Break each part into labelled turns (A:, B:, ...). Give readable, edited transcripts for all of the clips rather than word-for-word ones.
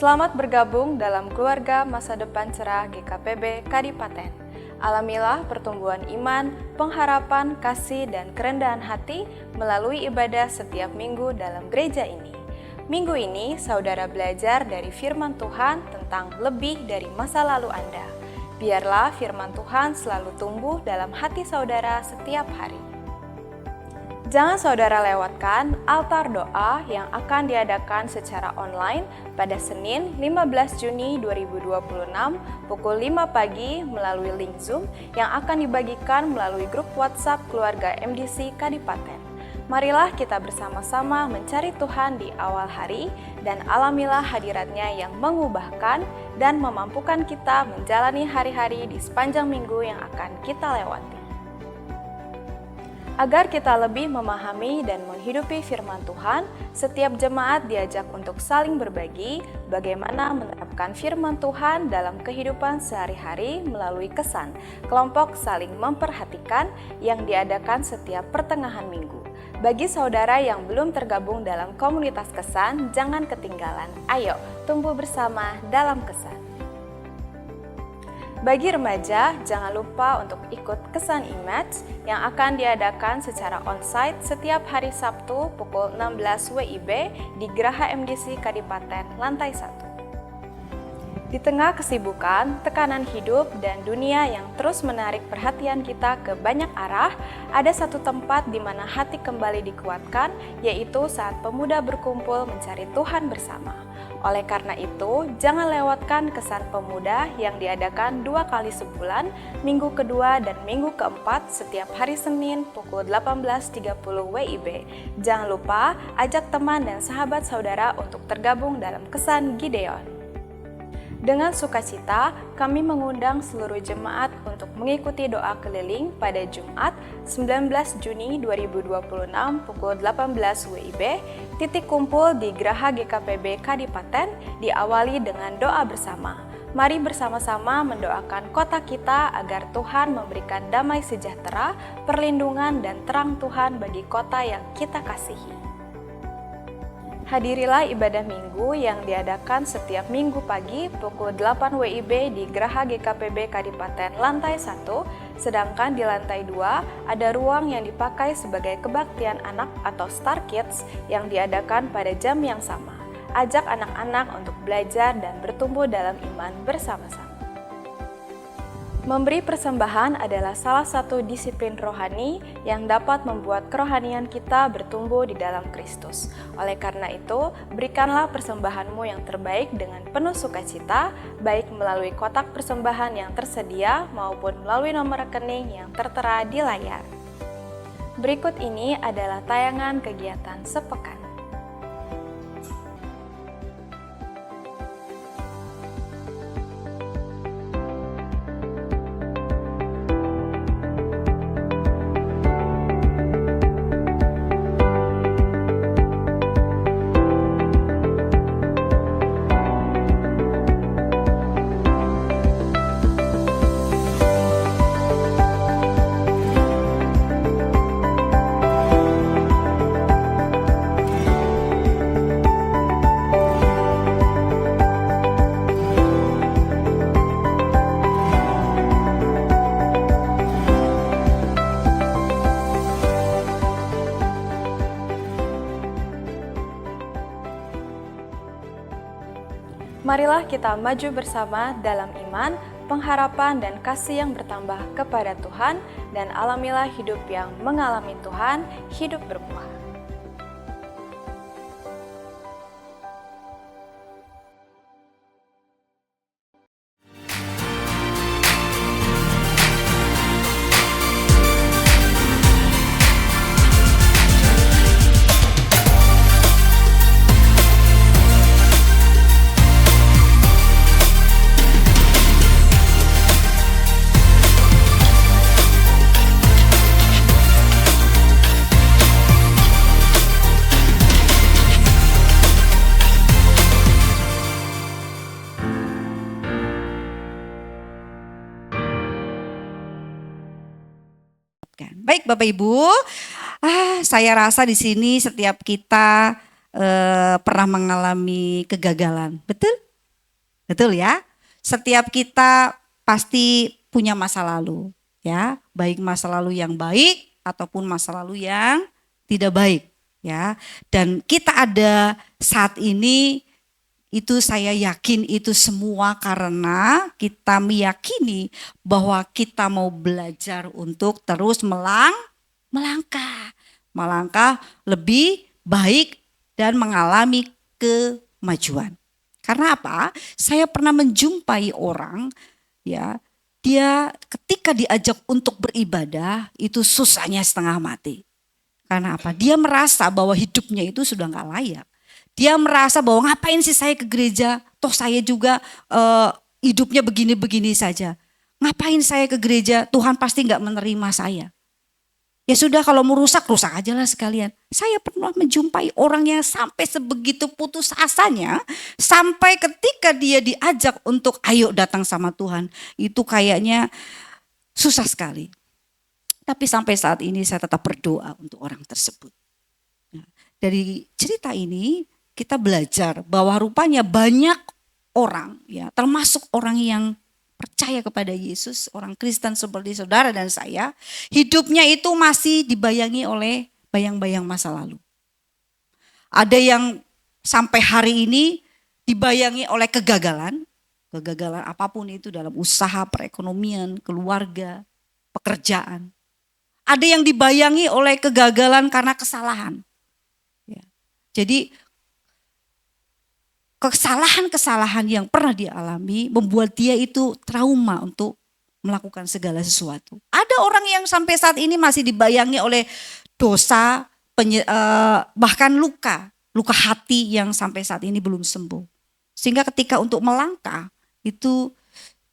A: Selamat bergabung dalam keluarga masa depan cerah GKPB Kadipaten. Alamilah pertumbuhan iman, pengharapan, kasih, dan kerendahan hati melalui ibadah setiap minggu dalam gereja ini. Minggu ini, saudara belajar dari firman Tuhan tentang lebih dari masa lalu Anda. Biarlah firman Tuhan selalu tumbuh dalam hati saudara setiap hari. Jangan saudara lewatkan altar doa yang akan diadakan secara online pada Senin 15 Juni 2026 pukul 5 pagi melalui link Zoom yang akan dibagikan melalui grup WhatsApp keluarga MDC Kadipaten. Marilah kita bersama-sama mencari Tuhan di awal hari dan alamilah hadiratnya yang mengubahkan dan memampukan kita menjalani hari-hari di sepanjang minggu yang akan kita lewati. Agar kita lebih memahami dan menghidupi firman Tuhan, setiap jemaat diajak untuk saling berbagi bagaimana menerapkan firman Tuhan dalam kehidupan sehari-hari melalui kesan kelompok saling memperhatikan yang diadakan setiap pertengahan minggu. Bagi saudara yang belum tergabung dalam komunitas kesan, jangan ketinggalan. Ayo, tumbuh bersama dalam kesan. Bagi remaja, jangan lupa untuk ikut kesan image yang akan diadakan secara onsite setiap hari Sabtu pukul 16 WIB di Geraha MDC Kadipaten lantai 1. Di tengah kesibukan, tekanan hidup, dan dunia yang terus menarik perhatian kita ke banyak arah, ada satu tempat di mana hati kembali dikuatkan, yaitu saat pemuda berkumpul mencari Tuhan bersama. Oleh karena itu, jangan lewatkan kesan pemuda yang diadakan 2 kali sebulan, minggu kedua dan minggu keempat setiap hari Senin pukul 18.30 WIB. Jangan lupa ajak teman dan sahabat saudara untuk tergabung dalam kesan Gideon. Dengan sukacita, kami mengundang seluruh jemaat untuk mengikuti doa keliling pada Jumat 19 Juni 2026 pukul 18 WIB, titik kumpul di Geraha GKPB Kadipaten diawali dengan doa bersama. Mari bersama-sama mendoakan kota kita agar Tuhan memberikan damai sejahtera, perlindungan dan terang Tuhan bagi kota yang kita kasihi. Hadirilah ibadah minggu yang diadakan setiap minggu pagi pukul 8 WIB di Geraha GKPB Kadipaten lantai 1, sedangkan di lantai 2 ada ruang yang dipakai sebagai kebaktian anak atau Star Kids yang diadakan pada jam yang sama. Ajak anak-anak untuk belajar dan bertumbuh dalam iman bersama-sama. Memberi persembahan adalah salah satu disiplin rohani yang dapat membuat kerohanian kita bertumbuh di dalam Kristus. Oleh karena itu, berikanlah persembahanmu yang terbaik dengan penuh sukacita, baik melalui kotak persembahan yang tersedia maupun melalui nomor rekening yang tertera di layar. Berikut ini adalah tayangan kegiatan sepekan. Marilah kita maju bersama dalam iman, pengharapan dan kasih yang bertambah kepada Tuhan, dan alamilah hidup yang mengalami Tuhan, hidup berbuah.
B: Baik Bapak Ibu, saya rasa di sini setiap kita pernah mengalami kegagalan, betul? Betul ya? Setiap kita pasti punya masa lalu, ya, baik masa lalu yang baik ataupun masa lalu yang tidak baik, ya. Dan kita ada saat ini itu saya yakin itu semua karena kita meyakini bahwa kita mau belajar untuk terus melangkah lebih baik dan mengalami kemajuan. Karena apa? Saya pernah menjumpai orang, ya, dia ketika diajak untuk beribadah itu susahnya setengah mati. Karena apa? Dia merasa bahwa hidupnya itu sudah nggak layak. Dia merasa bahwa ngapain sih saya ke gereja? Toh saya juga hidupnya begini-begini saja. Ngapain saya ke gereja? Tuhan pasti nggak menerima saya. Ya sudah, kalau mau rusak aja lah sekalian. Saya pernah menjumpai orang yang sampai sebegitu putus asanya, sampai ketika dia diajak untuk ayo datang sama Tuhan, itu kayaknya susah sekali. Tapi sampai saat ini saya tetap berdoa untuk orang tersebut. Nah, dari cerita ini kita belajar bahwa rupanya banyak orang, ya, termasuk orang yang percaya kepada Yesus, orang Kristen seperti saudara dan saya, hidupnya itu masih dibayangi oleh bayang-bayang masa lalu. Ada yang sampai hari ini dibayangi oleh kegagalan apapun itu dalam usaha, perekonomian, keluarga, pekerjaan. Ada yang dibayangi oleh kegagalan karena kesalahan. Ya. Jadi kesalahan-kesalahan yang pernah dia alami membuat dia itu trauma untuk melakukan segala sesuatu. Ada orang yang sampai saat ini masih dibayangi oleh dosa, bahkan luka hati yang sampai saat ini belum sembuh. Sehingga ketika untuk melangkah itu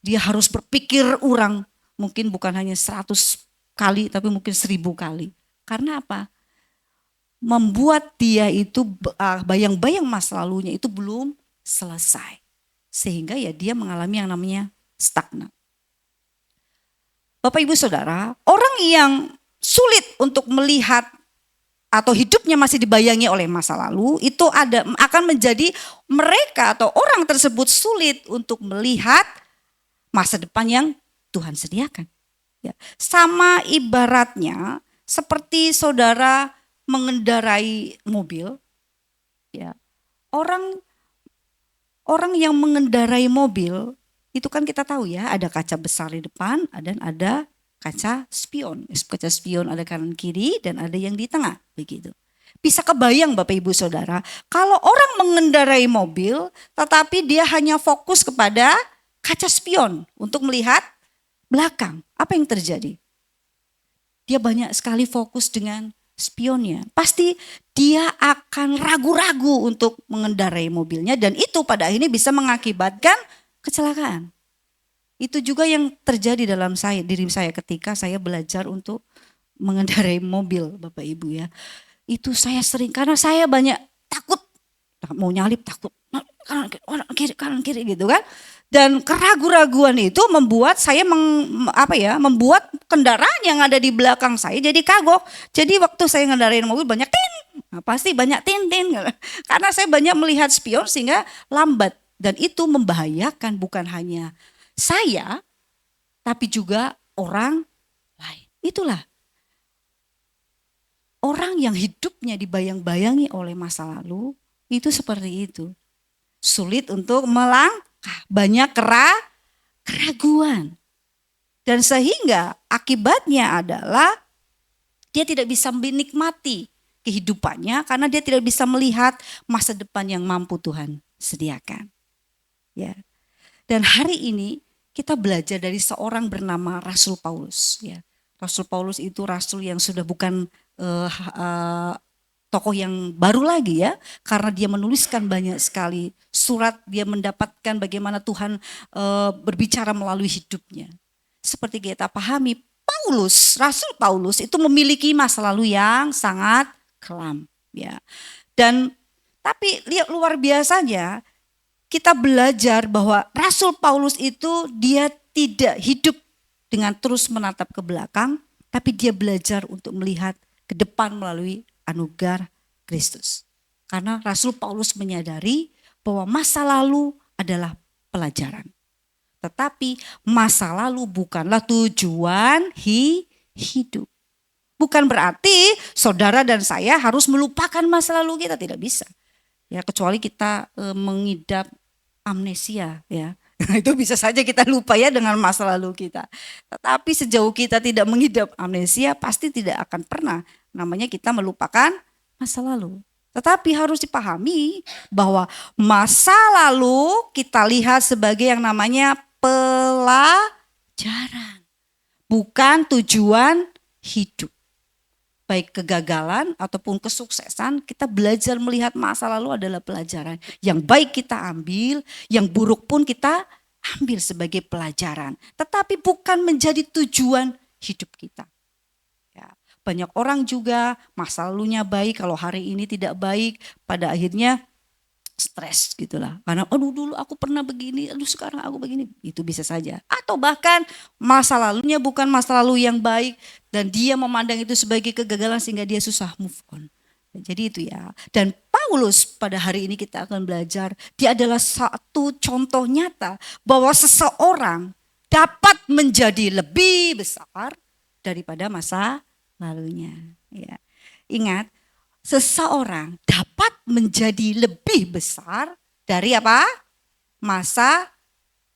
B: dia harus berpikir ulang, mungkin bukan hanya 100 kali tapi mungkin 1000 kali. Karena apa? Membuat dia itu bayang-bayang masa lalunya itu belum selesai. Sehingga ya dia mengalami yang namanya stagnan. Bapak Ibu Saudara, orang yang sulit untuk melihat atau hidupnya masih dibayangi oleh masa lalu, itu akan menjadi mereka atau orang tersebut sulit untuk melihat masa depan yang Tuhan sediakan. Ya. Sama ibaratnya seperti saudara mengendarai mobil, ya, orang yang mengendarai mobil itu kan kita tahu ya, ada kaca besar di depan dan ada kaca spion. Kaca spion ada kanan kiri dan ada yang di tengah, begitu. Bisa kebayang Bapak Ibu Saudara, kalau orang mengendarai mobil tetapi dia hanya fokus kepada kaca spion untuk melihat belakang, apa yang terjadi? Dia banyak sekali fokus dengan spionnya. Pasti dia akan ragu-ragu untuk mengendarai mobilnya dan itu pada akhirnya bisa mengakibatkan kecelakaan. Itu juga yang terjadi dalam diri saya ketika saya belajar untuk mengendarai mobil, Bapak Ibu ya. Itu saya sering, karena saya banyak takut, mau nyalip takut, kanan kiri gitu kan. Dan keraguan-raguan itu membuat saya membuat kendaraan yang ada di belakang saya jadi kagok. Jadi waktu saya ngendarain mobil banyak tin, pasti banyak tin. Karena saya banyak melihat spion sehingga lambat. Dan itu membahayakan bukan hanya saya, tapi juga orang lain. Itulah orang yang hidupnya dibayang-bayangi oleh masa lalu, itu seperti itu. Sulit untuk melangkah, banyak keraguan. Dan sehingga akibatnya adalah dia tidak bisa menikmati kehidupannya karena dia tidak bisa melihat masa depan yang mampu Tuhan sediakan. Ya. Dan hari ini kita belajar dari seorang bernama Rasul Paulus. Ya. Rasul Paulus itu rasul yang sudah bukan tokoh yang baru lagi ya, karena dia menuliskan banyak sekali surat, dia mendapatkan bagaimana Tuhan berbicara melalui hidupnya. Seperti kita pahami, Rasul Paulus itu memiliki masa lalu yang sangat kelam, ya. Dan tapi luar biasanya kita belajar bahwa Rasul Paulus itu dia tidak hidup dengan terus menatap ke belakang, tapi dia belajar untuk melihat ke depan melalui anugerah Kristus. Karena Rasul Paulus menyadari bahwa masa lalu adalah pelajaran. Tetapi masa lalu bukanlah tujuan hidup. Bukan berarti saudara dan saya harus melupakan masa lalu kita, tidak bisa. Ya, kecuali kita mengidap amnesia, ya. Itu bisa saja kita lupa ya dengan masa lalu kita. Tetapi sejauh kita tidak mengidap amnesia, pasti tidak akan pernah namanya kita melupakan masa lalu. Tetapi harus dipahami bahwa masa lalu kita lihat sebagai yang namanya pelajaran, bukan tujuan hidup. Baik kegagalan ataupun kesuksesan, kita belajar melihat masa lalu adalah pelajaran. Yang baik kita ambil, yang buruk pun kita ambil sebagai pelajaran. Tetapi bukan menjadi tujuan hidup kita. Ya, banyak orang juga masa lalunya baik, kalau hari ini tidak baik, pada akhirnya stres gitulah. Karena aduh dulu aku pernah begini, aduh sekarang aku begini. Itu bisa saja. Atau bahkan masa lalunya bukan masa lalu yang baik dan dia memandang itu sebagai kegagalan sehingga dia susah move on. Jadi itu ya. Dan Paulus pada hari ini kita akan belajar, dia adalah satu contoh nyata bahwa seseorang dapat menjadi lebih besar daripada masa lalunya. Ya. Ingat, seseorang dapat menjadi lebih besar dari apa? Masa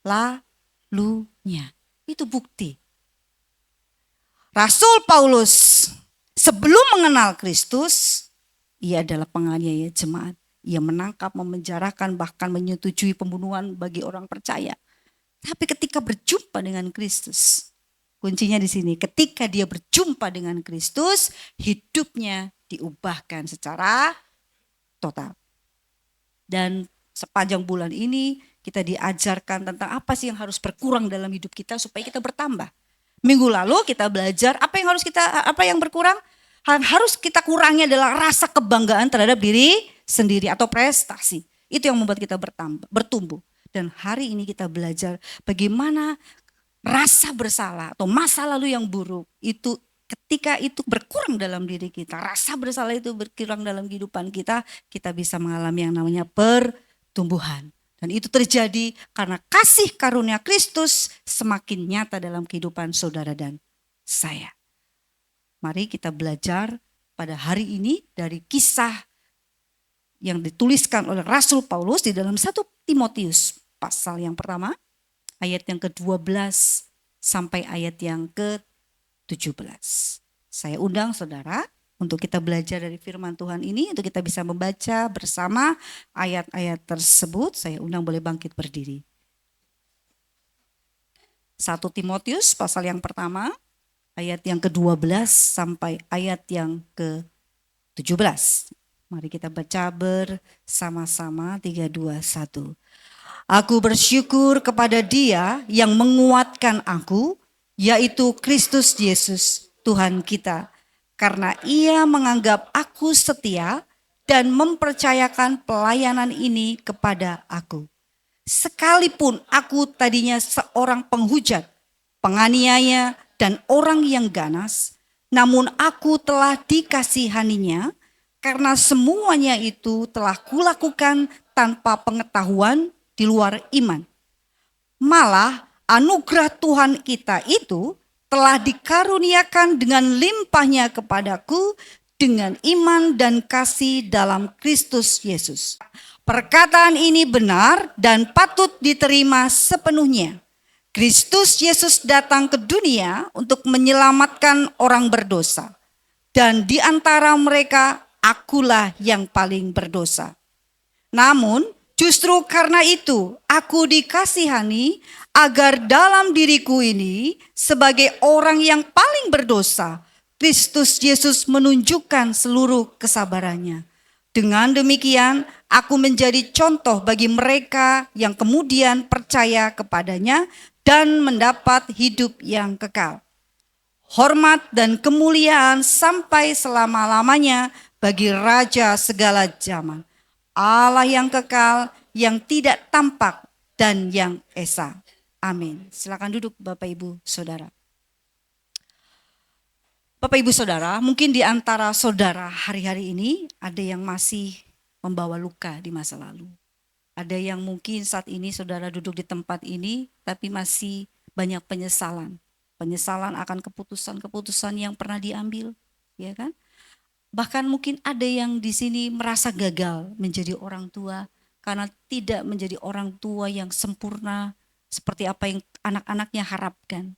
B: lalunya. Itu bukti. Rasul Paulus sebelum mengenal Kristus, ia adalah penganiaya jemaat. Ia menangkap, memenjarakan, bahkan menyetujui pembunuhan bagi orang percaya. Tapi ketika berjumpa dengan Kristus, kuncinya di sini. Ketika dia berjumpa dengan Kristus, hidupnya diubahkan secara total. Dan sepanjang bulan ini kita diajarkan tentang apa sih yang harus berkurang dalam hidup kita supaya kita bertambah. Minggu lalu kita belajar apa yang berkurang? Harus kita kurangi adalah rasa kebanggaan terhadap diri sendiri atau prestasi. Itu yang membuat kita bertumbuh. Dan hari ini kita belajar bagaimana rasa bersalah atau masa lalu yang buruk itu ketika itu berkurang dalam diri kita, rasa bersalah itu berkurang dalam kehidupan kita, kita bisa mengalami yang namanya pertumbuhan. Dan itu terjadi karena kasih karunia Kristus semakin nyata dalam kehidupan saudara dan saya. Mari kita belajar pada hari ini dari kisah yang dituliskan oleh Rasul Paulus di dalam 1 Timotius pasal yang pertama, ayat yang ke-12 sampai ayat yang ke-17. Saya undang saudara untuk kita belajar dari firman Tuhan ini, untuk kita bisa membaca bersama ayat-ayat tersebut. Saya undang boleh bangkit berdiri. 1 Timotius pasal yang pertama, ayat yang ke-12 sampai ayat yang ke-17. Mari kita baca bersama-sama 3, 2, 1. Aku bersyukur kepada Dia yang menguatkan aku, yaitu Kristus Yesus Tuhan kita. Karena Ia menganggap aku setia dan mempercayakan pelayanan ini kepada aku. Sekalipun aku tadinya seorang penghujat, penganiaya, dan orang yang ganas, namun aku telah dikasihaninya karena semuanya itu telah kulakukan tanpa pengetahuan di luar iman. Malah anugerah Tuhan kita itu telah dikaruniakan dengan limpahnya kepadaku dengan iman dan kasih dalam Kristus Yesus. Perkataan ini benar dan patut diterima sepenuhnya. Kristus Yesus datang ke dunia untuk menyelamatkan orang berdosa. Dan di antara mereka akulah yang paling berdosa. Namun justru karena itu aku dikasihani agar dalam diriku ini sebagai orang yang paling berdosa, Kristus Yesus menunjukkan seluruh kesabarannya. Dengan demikian aku menjadi contoh bagi mereka yang kemudian percaya kepadanya dan mendapat hidup yang kekal. Hormat dan kemuliaan sampai selama-lamanya bagi Raja segala zaman, Allah yang kekal, yang tidak tampak dan yang esa. Amin. Silakan duduk Bapak Ibu Saudara. Bapak Ibu Saudara, mungkin di antara saudara hari-hari ini ada yang masih membawa luka di masa lalu. Ada yang mungkin saat ini saudara duduk di tempat ini, tapi masih banyak penyesalan. Penyesalan akan keputusan-keputusan yang pernah diambil, ya kan? Bahkan mungkin ada yang di sini merasa gagal menjadi orang tua karena tidak menjadi orang tua yang sempurna seperti apa yang anak-anaknya harapkan.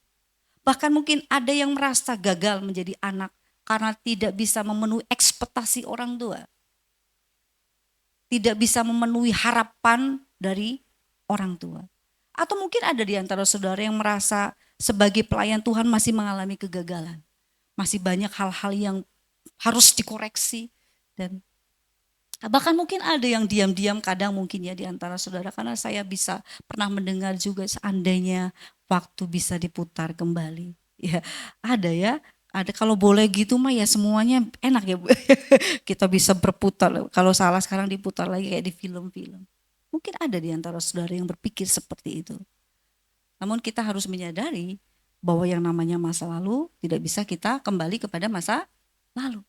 B: Bahkan mungkin ada yang merasa gagal menjadi anak karena tidak bisa memenuhi ekspektasi orang tua. Tidak bisa memenuhi harapan dari orang tua. Atau mungkin ada di antara saudara yang merasa sebagai pelayan Tuhan masih mengalami kegagalan. Masih banyak hal-hal yang harus dikoreksi. Dan bahkan mungkin ada yang diam-diam kadang mungkin ya di antara saudara. Karena saya bisa pernah mendengar juga seandainya waktu bisa diputar kembali. Ya, ada ya. Ada kalau boleh gitu mah ya semuanya enak ya Bu. Kita bisa berputar. Kalau salah sekarang diputar lagi kayak di film-film. Mungkin ada di antara saudara yang berpikir seperti itu. Namun kita harus menyadari bahwa yang namanya masa lalu tidak bisa kita kembali kepada masa lalu.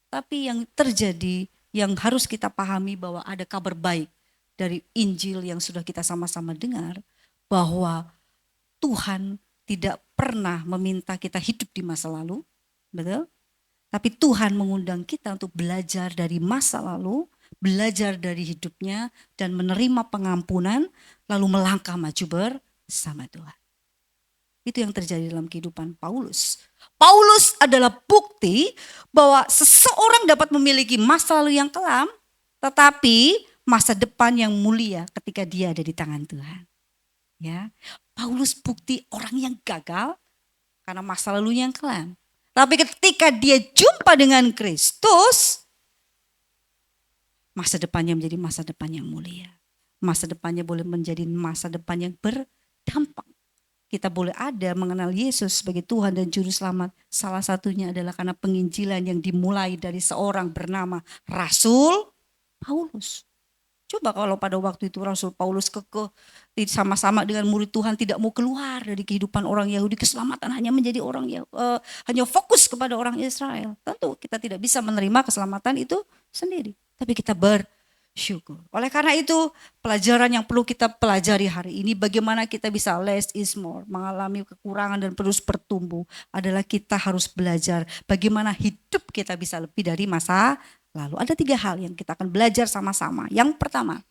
B: Tapi yang terjadi, yang harus kita pahami bahwa ada kabar baik dari Injil yang sudah kita sama-sama dengar. Bahwa Tuhan tidak pernah meminta kita hidup di masa lalu, betul? Tapi Tuhan mengundang kita untuk belajar dari masa lalu, belajar dari hidupnya, dan menerima pengampunan, lalu melangkah maju bersama Tuhan. Itu yang terjadi dalam kehidupan Paulus. Paulus adalah bukti bahwa seseorang dapat memiliki masa lalu yang kelam, tetapi masa depan yang mulia ketika dia ada di tangan Tuhan. Ya, Paulus bukti orang yang gagal karena masa lalunya yang kelam. Tapi ketika dia jumpa dengan Kristus, masa depannya menjadi masa depan yang mulia. Masa depannya boleh menjadi masa depan yang berdampak. Kita boleh ada mengenal Yesus sebagai Tuhan dan Juru Selamat. Salah satunya adalah karena penginjilan yang dimulai dari seorang bernama Rasul Paulus. Coba kalau pada waktu itu Rasul Paulus sama-sama dengan murid Tuhan tidak mau keluar dari kehidupan orang Yahudi, keselamatan hanya menjadi hanya fokus kepada orang Israel. Tentu kita tidak bisa menerima keselamatan itu sendiri, tapi kita bersyukur. Oleh karena itu, pelajaran yang perlu kita pelajari hari ini bagaimana kita bisa less is more, mengalami kekurangan dan terus bertumbuh adalah kita harus belajar bagaimana hidup kita bisa lebih dari masa lalu. Ada 3 hal yang kita akan belajar sama-sama. Yang pertama,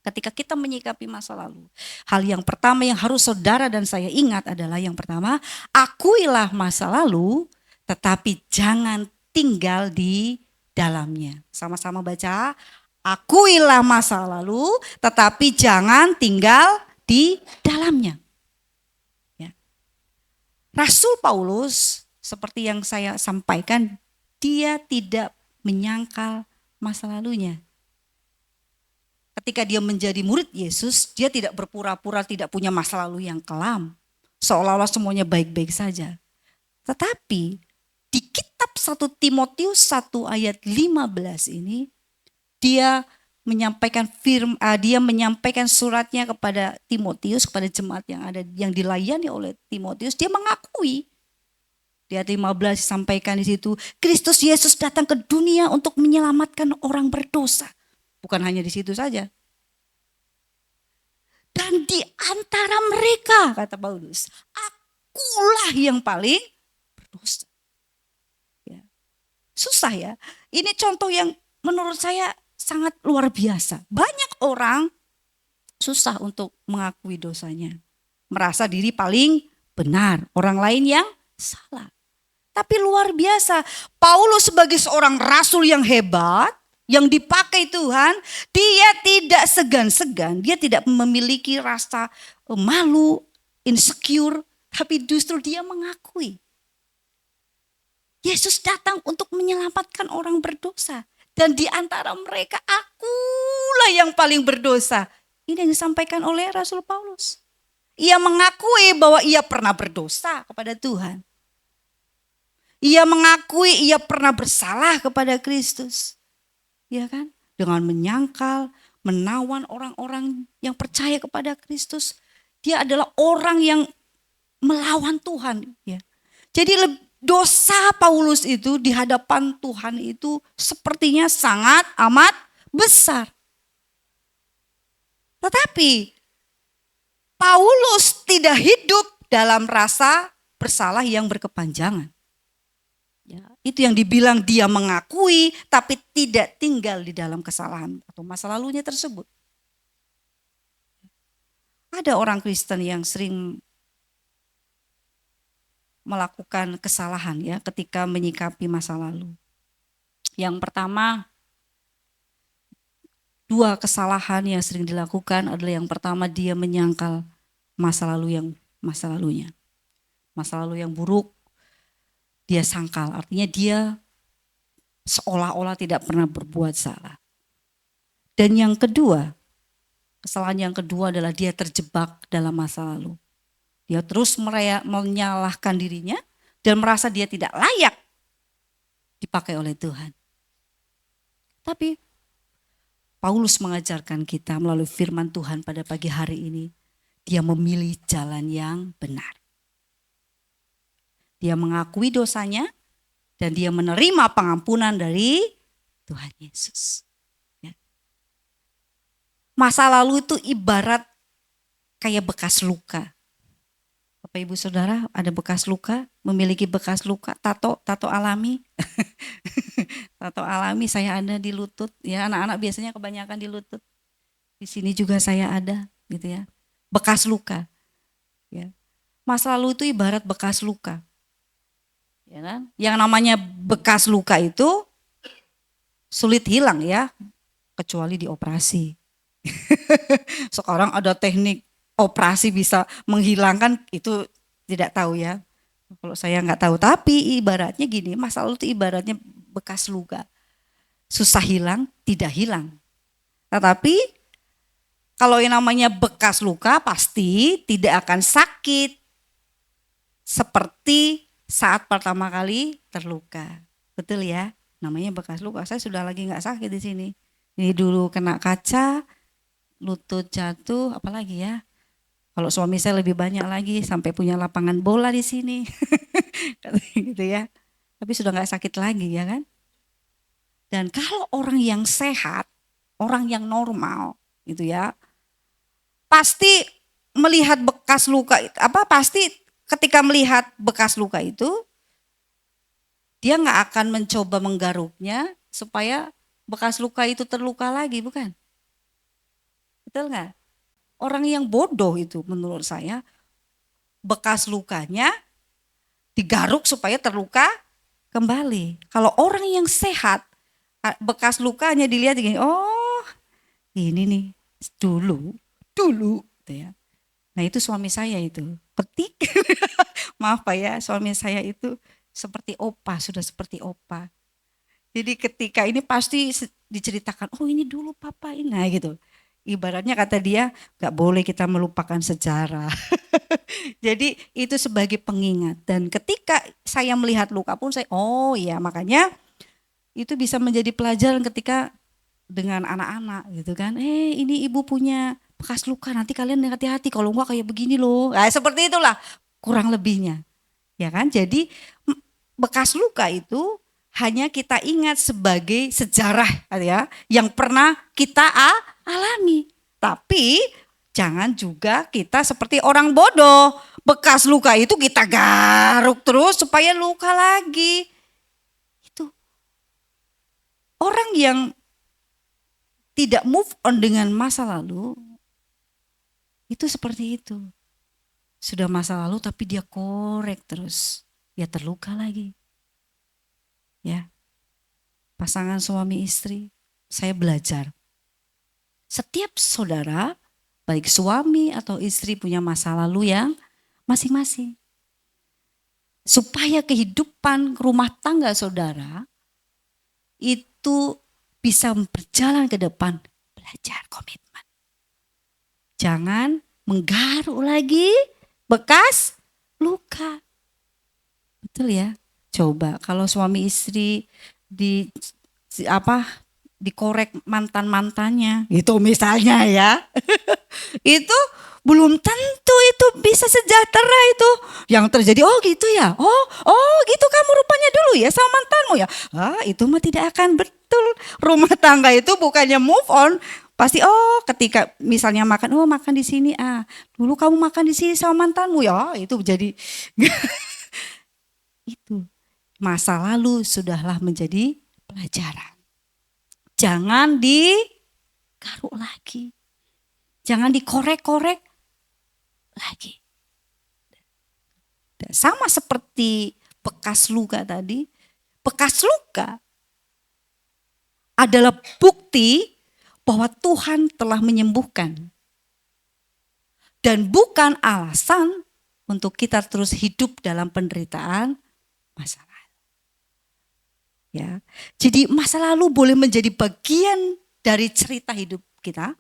B: ketika kita menyikapi masa lalu, hal yang pertama yang harus saudara dan saya ingat adalah yang pertama, akuilah masa lalu tetapi jangan tinggal di dalamnya. Sama-sama baca, akuilah masa lalu tetapi jangan tinggal di dalamnya. Ya. Rasul Paulus seperti yang saya sampaikan, dia tidak menyangkal masa lalunya. Ketika dia menjadi murid Yesus, dia tidak berpura-pura tidak punya masa lalu yang kelam. Seolah-olah semuanya baik-baik saja. Tetapi di kitab 1 Timotius 1 ayat 15 ini, dia menyampaikan suratnya kepada Timotius, kepada jemaat yang dilayani oleh Timotius, dia mengakui. Di ayat 15 disampaikan di situ, Kristus Yesus datang ke dunia untuk menyelamatkan orang berdosa. Bukan hanya di situ saja. Dan di antara mereka, kata Paulus, akulah yang paling berdosa. Ya. Susah ya. Ini contoh yang menurut saya sangat luar biasa. Banyak orang susah untuk mengakui dosanya. Merasa diri paling benar, orang lain yang salah. Tapi luar biasa, Paulus sebagai seorang rasul yang hebat, yang dipakai Tuhan, dia tidak segan-segan, dia tidak memiliki rasa malu, insecure, tapi justru dia mengakui. Yesus datang untuk menyelamatkan orang berdosa. Dan di antara mereka, akulah yang paling berdosa. Ini yang disampaikan oleh Rasul Paulus. Ia mengakui bahwa ia pernah berdosa kepada Tuhan. Ia mengakui ia pernah bersalah kepada Kristus. Ya kan? Dengan menyangkal, menawan orang-orang yang percaya kepada Kristus. Dia adalah orang yang melawan Tuhan. Ya. Jadi dosa Paulus itu di hadapan Tuhan itu sepertinya sangat amat besar. Tetapi Paulus tidak hidup dalam rasa bersalah yang berkepanjangan. Ya, itu yang dibilang dia mengakui tapi tidak tinggal di dalam kesalahan atau masa lalunya tersebut. Ada orang Kristen yang sering melakukan kesalahan ya ketika menyikapi masa lalu. Yang pertama, dua kesalahan yang sering dilakukan adalah yang pertama dia menyangkal masa lalunya. Masa lalu yang buruk dia sangkal, artinya dia seolah-olah tidak pernah berbuat salah. Dan yang kedua, kesalahan yang kedua adalah dia terjebak dalam masa lalu. Dia terus menyalahkan dirinya dan merasa dia tidak layak dipakai oleh Tuhan. Tapi Paulus mengajarkan kita melalui firman Tuhan pada pagi hari ini, dia memilih jalan yang benar. Dia mengakui dosanya dan dia menerima pengampunan dari Tuhan Yesus. Ya. Masa lalu itu ibarat kayak bekas luka. Bapak Ibu Saudara ada bekas luka, memiliki bekas luka, tato alami. Tato alami saya ada di lutut, ya anak-anak biasanya kebanyakan di lutut. Di sini juga saya ada, gitu ya. Bekas luka. Ya. Masa lalu itu ibarat bekas luka. Ya kan? Yang namanya bekas luka itu sulit hilang ya, kecuali dioperasi. Sekarang ada teknik operasi bisa menghilangkan, itu tidak tahu ya. Kalau saya nggak tahu, tapi ibaratnya gini, masa lalu itu ibaratnya bekas luka. Susah hilang, tidak hilang. Tetapi kalau yang namanya bekas luka pasti tidak akan sakit seperti saat pertama kali terluka. Betul ya? Namanya bekas luka. Saya sudah lagi nggak sakit di sini. Ini dulu kena kaca, lutut jatuh, apalagi ya? Kalau suami saya lebih banyak lagi, sampai punya lapangan bola di sini, gitu ya. Tapi sudah nggak sakit lagi ya kan? Dan kalau orang yang sehat, orang yang normal, gitu ya, pasti melihat bekas luka, pasti ketika melihat bekas luka itu, dia nggak akan mencoba menggaruknya supaya bekas luka itu terluka lagi, bukan? Betul nggak? Orang yang bodoh itu menurut saya, bekas lukanya digaruk supaya terluka kembali. Kalau orang yang sehat, bekas lukanya dilihat gini, oh ini nih dulu gitu ya. Nah itu suami saya itu, ketik, maaf Pak ya, suami saya itu seperti opa, sudah seperti opa. Jadi ketika ini pasti diceritakan, oh ini dulu papa ini, nah gitu. Ibaratnya kata dia, gak boleh kita melupakan sejarah. Jadi itu sebagai pengingat. Dan ketika saya melihat luka pun saya, oh iya, makanya itu bisa menjadi pelajaran ketika dengan anak-anak gitu kan. Ini ibu punya bekas luka, nanti kalian hati-hati kalau enggak kayak begini loh. Nah, seperti itulah kurang lebihnya. Ya kan? Jadi bekas luka itu hanya kita ingat sebagai sejarah ya, yang pernah kita alami. Tapi jangan juga kita seperti orang bodoh. Bekas luka itu kita garuk terus supaya luka lagi. Itu orang yang tidak move on dengan masa lalu, itu seperti itu. Sudah masa lalu tapi dia korek terus. Ya terluka lagi. Ya. Pasangan suami istri, saya belajar. Setiap saudara, baik suami atau istri punya masa lalu yang masing-masing. Supaya kehidupan rumah tangga saudara itu bisa berjalan ke depan, belajar komitmen. Jangan menggaruk lagi bekas luka. Betul ya? Coba kalau suami istri dikorek mantannya itu misalnya ya. Itu belum tentu itu bisa sejahtera itu. Yang terjadi oh gitu ya. Oh gitu kamu rupanya dulu ya sama mantanmu ya. Itu mah tidak akan betul. Rumah tangga itu bukannya move on, Pasti ketika misalnya makan di sini, dulu kamu makan di sini sama mantanmu ya, itu jadi itu masa lalu sudahlah menjadi pelajaran. Jangan digaruk lagi. Jangan dikorek-korek lagi. Sama seperti bekas luka tadi. Bekas luka adalah bukti bahwa Tuhan telah menyembuhkan. Dan bukan alasan untuk kita terus hidup dalam penderitaan masa lalu. Ya. Jadi masa lalu boleh menjadi bagian dari cerita hidup kita,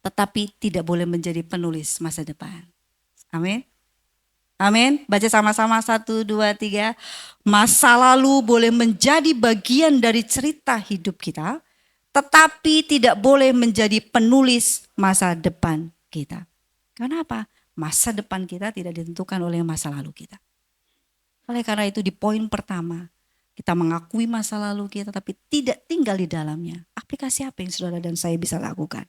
B: tetapi tidak boleh menjadi penulis masa depan. Amin. Amin. Baca sama-sama 1, 2, 3. Masa lalu boleh menjadi bagian dari cerita hidup kita, tetapi tidak boleh menjadi penulis masa depan kita. Kenapa? Masa depan kita tidak ditentukan oleh masa lalu kita. Oleh karena itu di poin pertama, kita mengakui masa lalu kita tapi tidak tinggal di dalamnya. Aplikasi apa yang saudara dan saya bisa lakukan?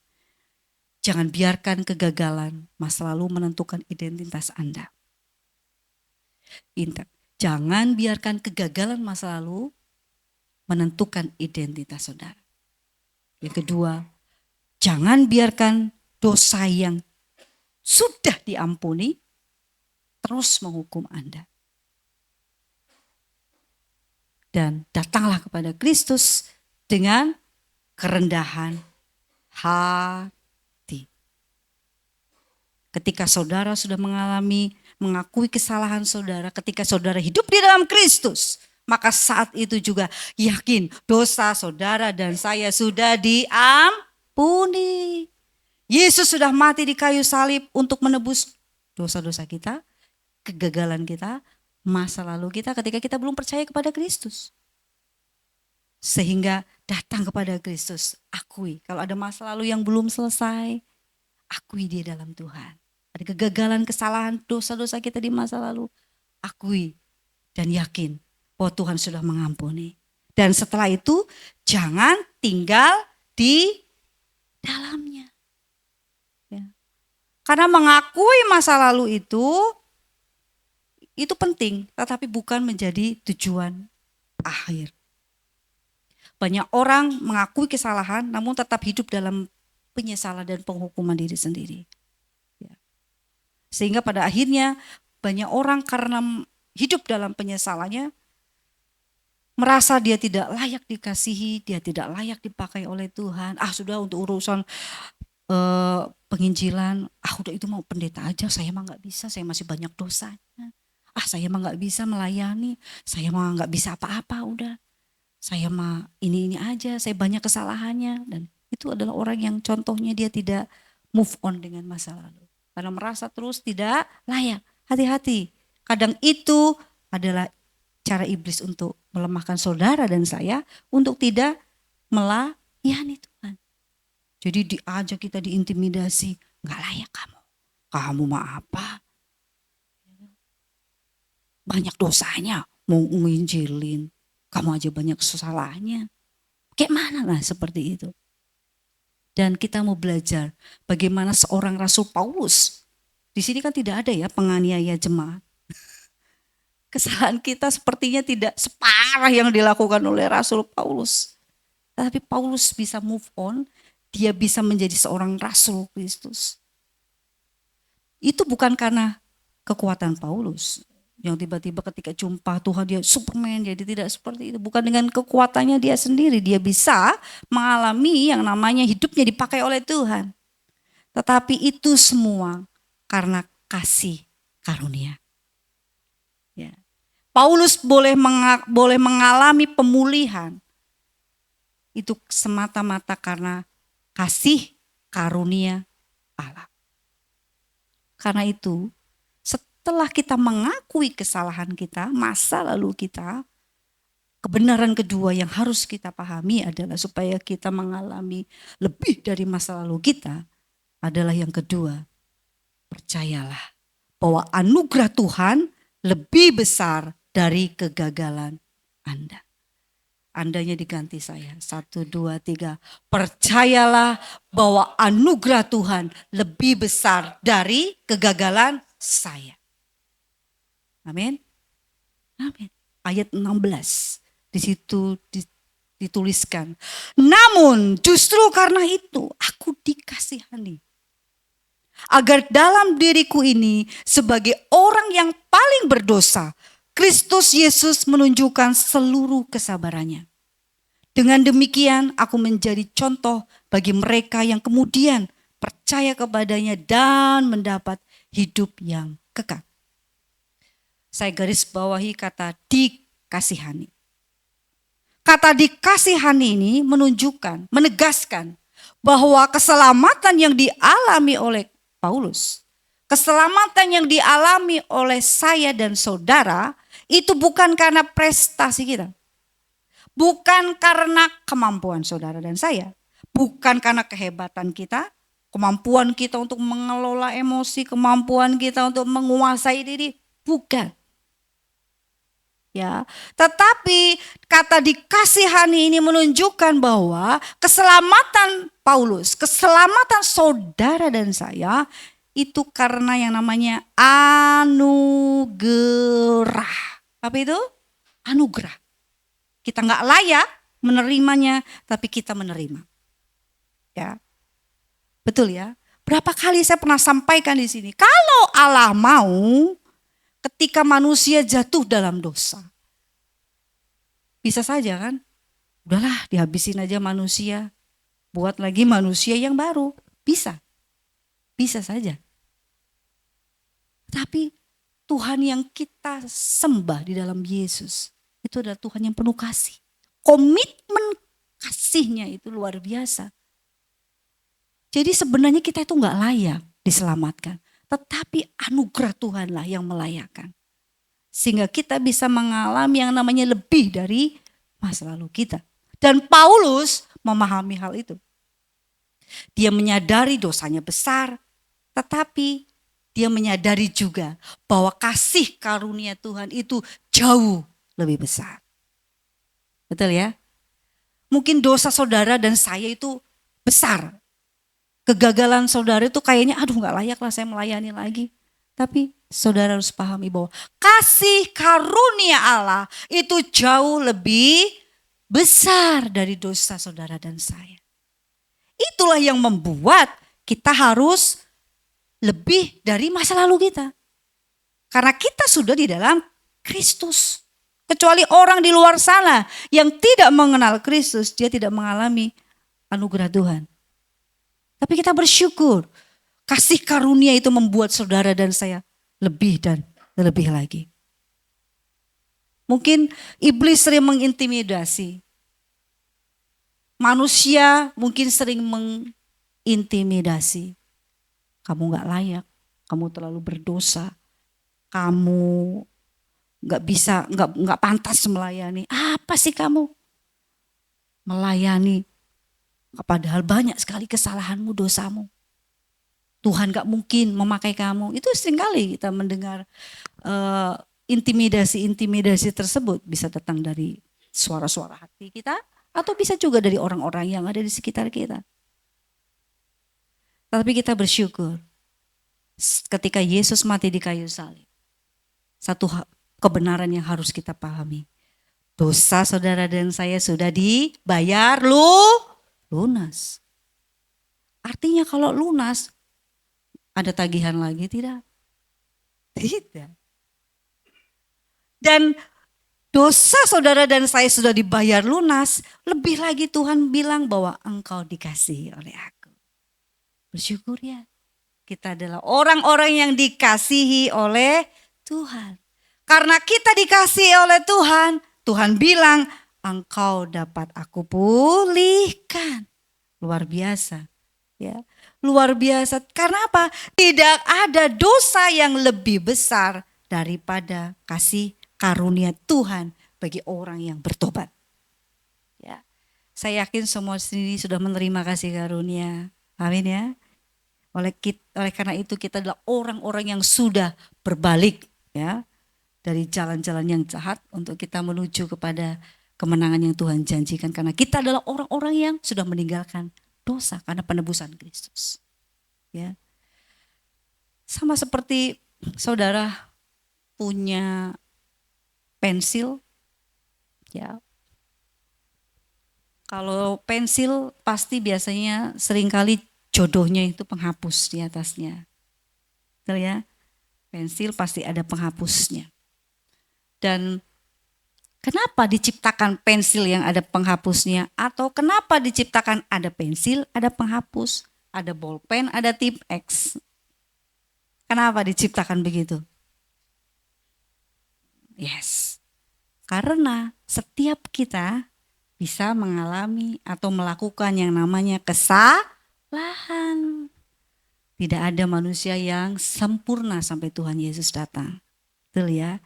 B: Jangan biarkan kegagalan masa lalu menentukan identitas Anda. Jangan biarkan kegagalan masa lalu menentukan identitas saudara. Yang kedua, jangan biarkan dosa yang sudah diampuni terus menghukum Anda. Dan datanglah kepada Kristus dengan kerendahan hati. Ketika saudara sudah mengakui kesalahan saudara, ketika saudara hidup di dalam Kristus, maka saat itu juga yakin dosa saudara dan saya sudah diampuni. Yesus sudah mati di kayu salib untuk menebus dosa-dosa kita, kegagalan kita, masa lalu kita ketika kita belum percaya kepada Kristus. Sehingga datang kepada Kristus, akui kalau ada masa lalu yang belum selesai, akui dia dalam Tuhan. Ada kegagalan, kesalahan, dosa-dosa kita di masa lalu, akui dan yakin bahwa Tuhan sudah mengampuni. Dan setelah itu jangan tinggal di dalamnya. Ya. Karena mengakui masa lalu itu penting, tetapi bukan menjadi tujuan akhir. Banyak orang mengakui kesalahan namun tetap hidup dalam penyesalan dan penghukuman diri sendiri. Ya. Sehingga pada akhirnya banyak orang karena hidup dalam penyesalannya merasa dia tidak layak dikasihi, dia tidak layak dipakai oleh Tuhan. Sudah untuk urusan penginjilan, udah itu mau pendeta aja, saya mah gak bisa, saya masih banyak dosanya. Saya mah gak bisa melayani, saya mah gak bisa apa-apa udah. Saya mah ini aja, saya banyak kesalahannya. Dan itu adalah orang yang contohnya dia tidak move on dengan masa lalu. Karena merasa terus tidak layak. Hati-hati, kadang itu adalah cara iblis untuk melemahkan saudara dan saya untuk tidak melayani Tuhan. Jadi diajak kita diintimidasi, gak layak kamu. Kamu mah apa? Banyak dosanya, mau nginjilin, kamu aja banyak salahnya. Kayak mana lah seperti itu. Dan kita mau belajar bagaimana seorang Rasul Paulus. Di sini kan tidak ada ya penganiaya jemaat. Kesalahan kita sepertinya tidak separah yang dilakukan oleh Rasul Paulus. Tapi Paulus bisa move on, dia bisa menjadi seorang Rasul Kristus. Itu bukan karena kekuatan Paulus. Yang tiba-tiba ketika jumpa Tuhan dia Superman, jadi tidak seperti itu. Bukan dengan kekuatannya dia sendiri, dia bisa mengalami yang namanya hidupnya dipakai oleh Tuhan. Tetapi itu semua karena kasih karunia. Ya. Paulus boleh mengalami pemulihan. Itu semata-mata karena kasih karunia Allah. Karena itu setelah kita mengakui kesalahan kita, masa lalu kita, kebenaran kedua yang harus kita pahami adalah supaya kita mengalami lebih dari masa lalu kita adalah yang kedua. Percayalah bahwa anugerah Tuhan lebih besar dari kegagalan Anda. Andanya diganti saya. 1, 2, 3. Percayalah bahwa anugerah Tuhan lebih besar dari kegagalan saya. Amin. Amin. Ayat 16. Di situ dituliskan. Namun justru karena itu aku dikasihani. Agar dalam diriku ini sebagai orang yang paling berdosa, Kristus Yesus menunjukkan seluruh kesabarannya. Dengan demikian aku menjadi contoh bagi mereka yang kemudian percaya kepadanya dan mendapat hidup yang kekal. Saya garis bawahi kata dikasihani. Kata dikasihani ini menunjukkan, menegaskan bahwa keselamatan yang dialami oleh Paulus, keselamatan yang dialami oleh saya dan saudara itu bukan karena prestasi kita. Bukan karena kemampuan saudara dan saya. Bukan karena kehebatan kita, kemampuan kita untuk mengelola emosi, kemampuan kita untuk menguasai diri. Bukan. Ya, tetapi kata dikasihani ini menunjukkan bahwa keselamatan Paulus, keselamatan saudara dan saya itu karena yang namanya anugerah. Apa itu? Anugerah. Kita nggak layak menerimanya, tapi kita menerima. Ya, betul ya. Berapa kali saya pernah sampaikan di sini, kalau Allah mau, ketika manusia jatuh dalam dosa, bisa saja kan, udahlah dihabisin aja manusia, buat lagi manusia yang baru, bisa saja. Tapi Tuhan yang kita sembah di dalam Yesus, itu adalah Tuhan yang penuh kasih. Komitmen kasihnya itu luar biasa. Jadi sebenarnya kita itu gak layak diselamatkan. Tetapi anugerah Tuhanlah yang melayakkan. Sehingga kita bisa mengalami yang namanya lebih dari masa lalu kita. Dan Paulus memahami hal itu. Dia menyadari dosanya besar. Tetapi dia menyadari juga bahwa kasih karunia Tuhan itu jauh lebih besar. Betul ya? Mungkin dosa saudara dan saya itu besar. Kegagalan saudara itu kayaknya aduh gak layak lah saya melayani lagi. Tapi saudara harus pahami bahwa kasih karunia Allah itu jauh lebih besar dari dosa saudara dan saya. Itulah yang membuat kita harus lebih dari masa lalu kita. Karena kita sudah di dalam Kristus. Kecuali orang di luar sana yang tidak mengenal Kristus, dia tidak mengalami anugerah Tuhan. Tapi kita bersyukur, kasih karunia itu membuat saudara dan saya lebih dan lebih lagi. Mungkin iblis sering mengintimidasi. Manusia mungkin sering mengintimidasi. Kamu gak layak, kamu terlalu berdosa, kamu gak bisa, gak pantas melayani. Apa sih kamu melayani? Padahal banyak sekali kesalahanmu, dosamu. Tuhan gak mungkin memakai kamu. Itu seringkali kita mendengar intimidasi tersebut. Bisa datang dari suara-suara hati kita. Atau bisa juga dari orang-orang yang ada di sekitar kita. Tapi kita bersyukur. Ketika Yesus mati di kayu salib. Satu kebenaran yang harus kita pahami. Dosa saudara dan saya sudah dibayar lunas. Artinya kalau lunas, ada tagihan lagi? Tidak. Tidak. Dan dosa saudara dan saya sudah dibayar lunas, lebih lagi Tuhan bilang bahwa engkau dikasihi oleh aku. Bersyukur ya. Kita adalah orang-orang yang dikasihi oleh Tuhan. Karena kita dikasihi oleh Tuhan, Tuhan bilang, engkau dapat aku pulihkan. Luar biasa. Ya, luar biasa. Karena apa? Tidak ada dosa yang lebih besar daripada kasih karunia Tuhan bagi orang yang bertobat. Ya, saya yakin semua sini sudah menerima kasih karunia. Amin ya. Oleh karena itu kita adalah orang-orang yang sudah berbalik ya dari jalan-jalan yang jahat untuk kita menuju kepada kemenangan yang Tuhan janjikan karena kita adalah orang-orang yang sudah meninggalkan dosa karena penebusan Kristus. Ya. Sama seperti saudara punya pensil, ya. Kalau pensil pasti biasanya seringkali jodohnya itu penghapus di atasnya. Betul ya? Pensil pasti ada penghapusnya. Dan kenapa diciptakan pensil yang ada penghapusnya? Atau kenapa diciptakan ada pensil, ada penghapus, ada bolpen, ada tip X? Kenapa diciptakan begitu? Yes, karena setiap kita bisa mengalami atau melakukan yang namanya kesalahan. Tidak ada manusia yang sempurna sampai Tuhan Yesus datang. Betul ya?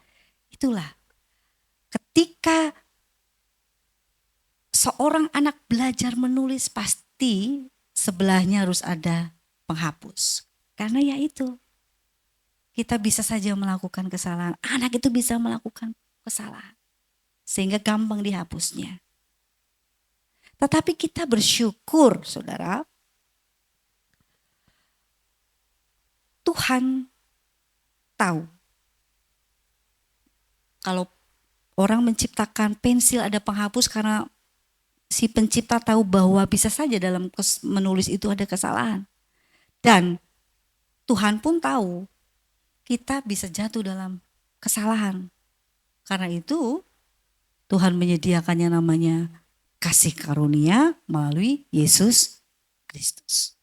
B: Itulah ketika seorang anak belajar menulis pasti sebelahnya harus ada penghapus. Karena ya itu, kita bisa saja melakukan kesalahan. Anak itu bisa melakukan kesalahan. Sehingga gampang dihapusnya. Tetapi kita bersyukur, saudara, Tuhan tahu kalau orang menciptakan pensil ada penghapus karena si pencipta tahu bahwa bisa saja dalam menulis itu ada kesalahan. Dan Tuhan pun tahu kita bisa jatuh dalam kesalahan. Karena itu Tuhan menyediakan yang namanya kasih karunia melalui Yesus Kristus.